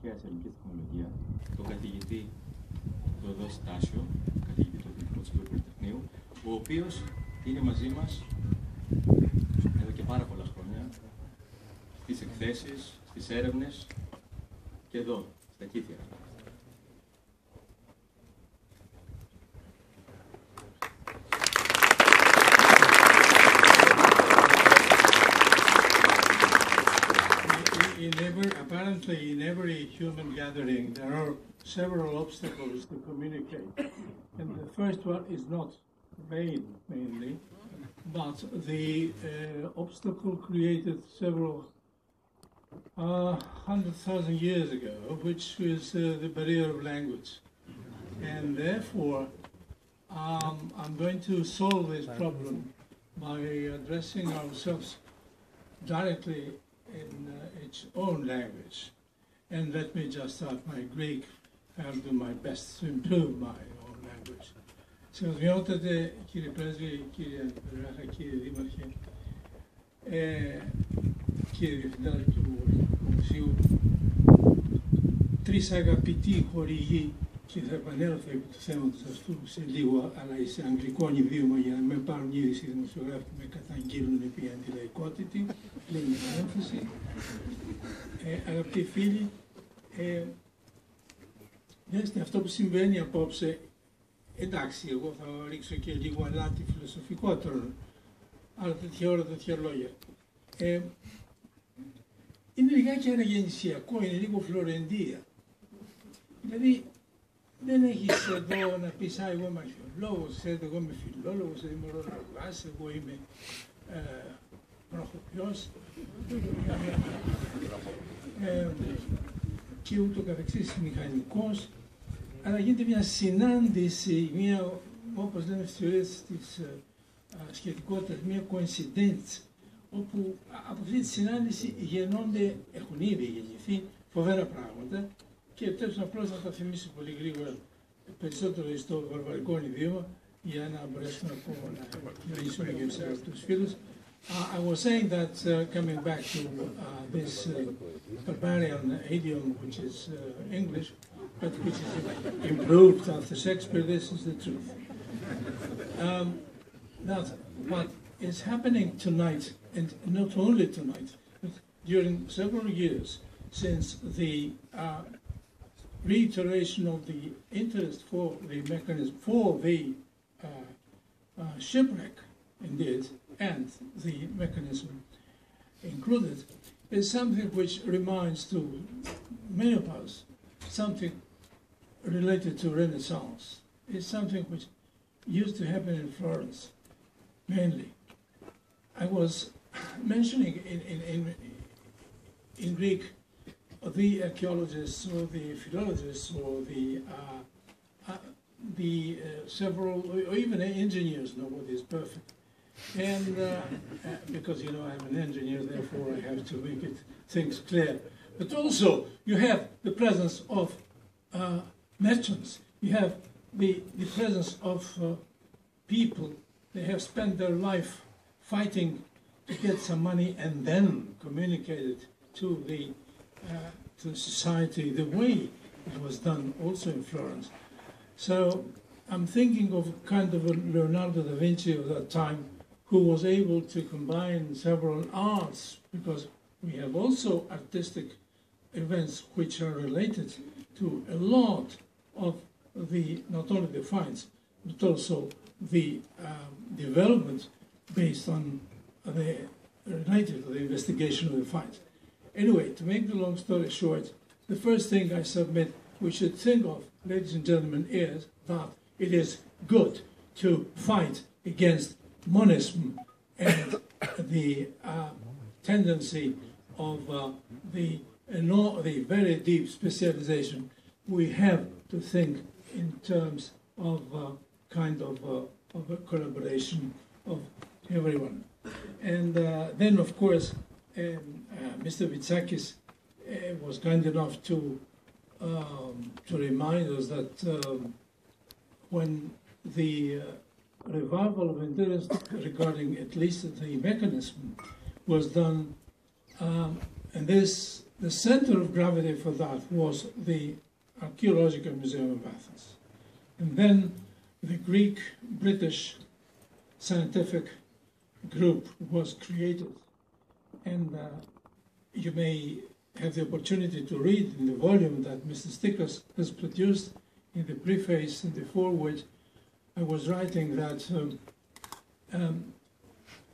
Αρχαίας Ελληνικης Τεχνολογίας, τον καθηγητή Θεοδόση Τάσιο, καθηγητή του Δημοτικού Πολυτεχνείου, ο οποίος είναι μαζί μας εδώ και πάρα πολλά χρόνια στις εκθέσεις, στις έρευνες και εδώ, στα Κύθηρα. Apparently, in every human gathering, there are several obstacles to communicate. And the first one is not rain, mainly, but the obstacle created several 100,000 years ago, which is the barrier of language. And therefore, I'm going to solve this problem by addressing ourselves directly in its own language. And let me just start my Greek. I'll do my best to improve my own language. Συγχωρείτε, κύριε Πρέσβη, κύριε Βραδιά, κύριε Δήμαρχε, κύριε Διευθυντά του Μουσείου, τρεις αγαπητοί χορηγοί, και θα επανέλθω επί του θέματος αυτού σε λίγο, αλλά σε αγγλικό ιδίωμα για να μην πάρουν είδηση οι δημοσιογράφοι με καταγγείλουν επί αντιλαϊκότητη, λέει η παρένθεση. Αγαπητοί φίλοι, δέστε αυτό που συμβαίνει απόψε, εντάξει, εγώ θα ρίξω και λίγο αλάτι φιλοσοφικότερο, αλλά τέτοια ώρα, τέτοια λόγια. Είναι λιγάκι αναγεννησιακό, είναι λίγο Φλωρεντία. Δηλαδή, δεν έχεις εδώ να πεις, εγώ είμαι αρχαιολόγος, ξέρετε, εγώ είμαι φιλόλογος, εγώ είμαι ρολογάς, εγώ είμαι προχοποιός και ούτω καθεξής μηχανικός, αλλά γίνεται μια συνάντηση, μια, όπως λέμε στις θεωρίες της σχετικότητας, μια coincidence, όπου από αυτή τη συνάντηση γεννώνται, έχουν ήδη γεννηθεί φοβερά πράγματα. Και επιτρέψτε απλώς να τα θυμίσω πολύ γρήγορα περισσότερο στο βαρβαρικό ιδίωμα για να μπορέσουμε να κοινωνήσουμε και σε αυτούς τους φίλους. I was saying that coming back to this barbarian idiom, which is English, but which is improved after Shakespeare, this is the truth. That what is happening tonight, and not only tonight, but during several years since the reiteration of the interest for the mechanism, for the shipwreck, indeed, and the mechanism included, is something which reminds to many of us something related to Renaissance. It's something which used to happen in Florence, mainly. I was mentioning in Greek the archaeologists or the philologists or the several, or even engineers, nobody is perfect. And because, you know, I'm an engineer, therefore I have to make things clear. But also, you have the presence of merchants. You have the presence of people. They have spent their life fighting to get some money and then communicate it to the society the way it was done also in Florence. So I'm thinking of kind of a Leonardo da Vinci of that time who was able to combine several arts, because we have also artistic events which are related to a lot of the, not only the finds, but also the development based on the related to the investigation of the finds. Anyway, to make the long story short, the first thing I submit we should think of, ladies and gentlemen, is that it is good to fight against monism and the tendency of the very deep specialization. We have to think in terms of kind of a collaboration of everyone. And then, of course, Mr. Vitsakis was kind enough to remind us that when the revival of interest regarding at least the mechanism was done, and this the center of gravity for that was the Archaeological Museum of Athens. And then the Greek-British scientific group was created. And you may have the opportunity to read in the volume that Mr. Stickers has produced in the preface and the foreword. I was writing that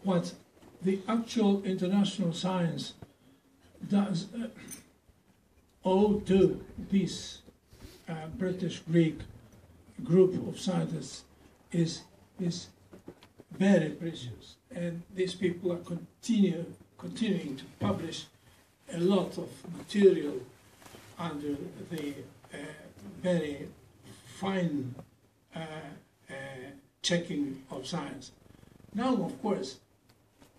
what the actual international science does owe to this British-Greek group of scientists is very precious. And these people are continuing to publish a lot of material under the very fine checking of science. Now, of course,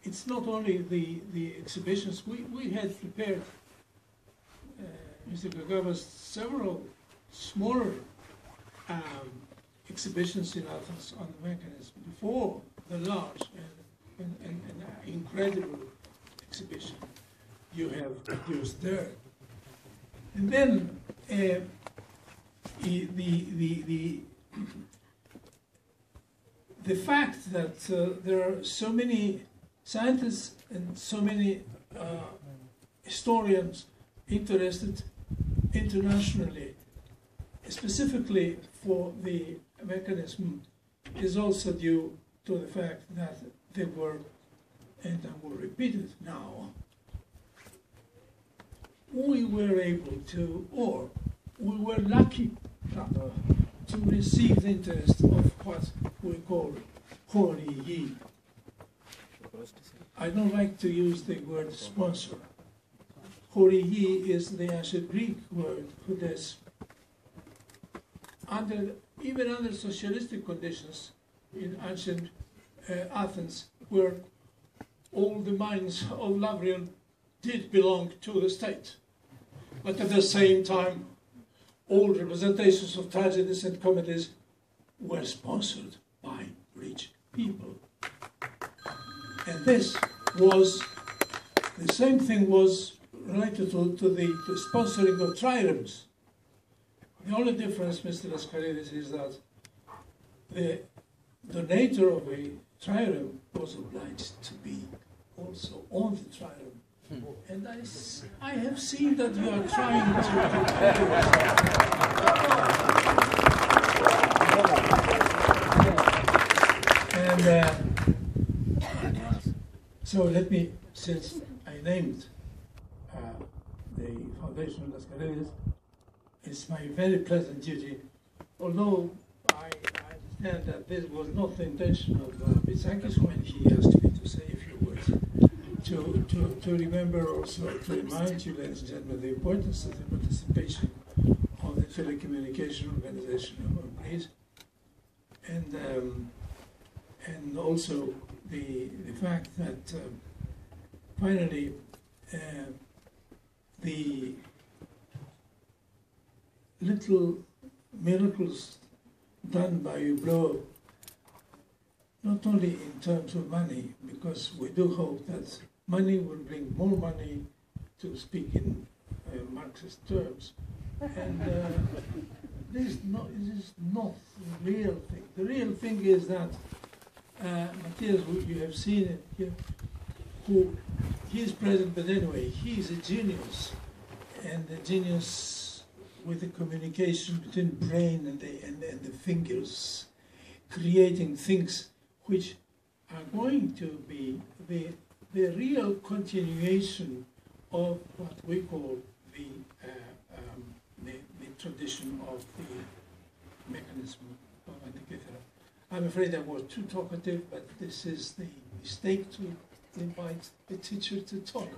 it's not only the exhibitions. We had prepared, Mr. Gagavas, several smaller exhibitions in Athens on the mechanism before the large and incredible exhibition you have produced there. And then the fact that there are so many scientists and so many historians interested internationally, specifically for the mechanism, is also due to the fact that they were, and I will repeat it now, we were able to, or we were lucky rather, to receive the interest of what we call Χορηγοί. I don't like to use the word sponsor. Χορηγοί is the ancient Greek word for this. Even under socialistic conditions in ancient Athens, where all the mines of Lavrion did belong to the state. But at the same time, all representations of tragedies and comedies were sponsored by rich people. And this was, the same thing was related to the sponsoring of triremes. The only difference, Mr. Laskaridis, is that the donator of a trireme was obliged to be also on the trireme. And I have seen that you are trying to... So let me, since I named the Foundation of Laskaridis, it's my very pleasant duty, although I understand that this was not the intention of Bitsakis when he asked me to say a few words, to remember also, to remind you, ladies and gentlemen, the importance of the participation of the Telecommunication Organization of Greece, and also the fact that finally the little miracles done by Hublot, not only in terms of money, because we do hope that money will bring more money, to speak in Marxist terms, and this is not the real thing. The real thing is that Matthias, who you have seen it here, who he is present, but anyway, he is a genius, and a genius with the communication between brain and the fingers, creating things which are going to be the real continuation of what we call the tradition of the mechanism of Antikythera. I'm afraid I was too talkative, but this is the mistake to invite the teacher to talk.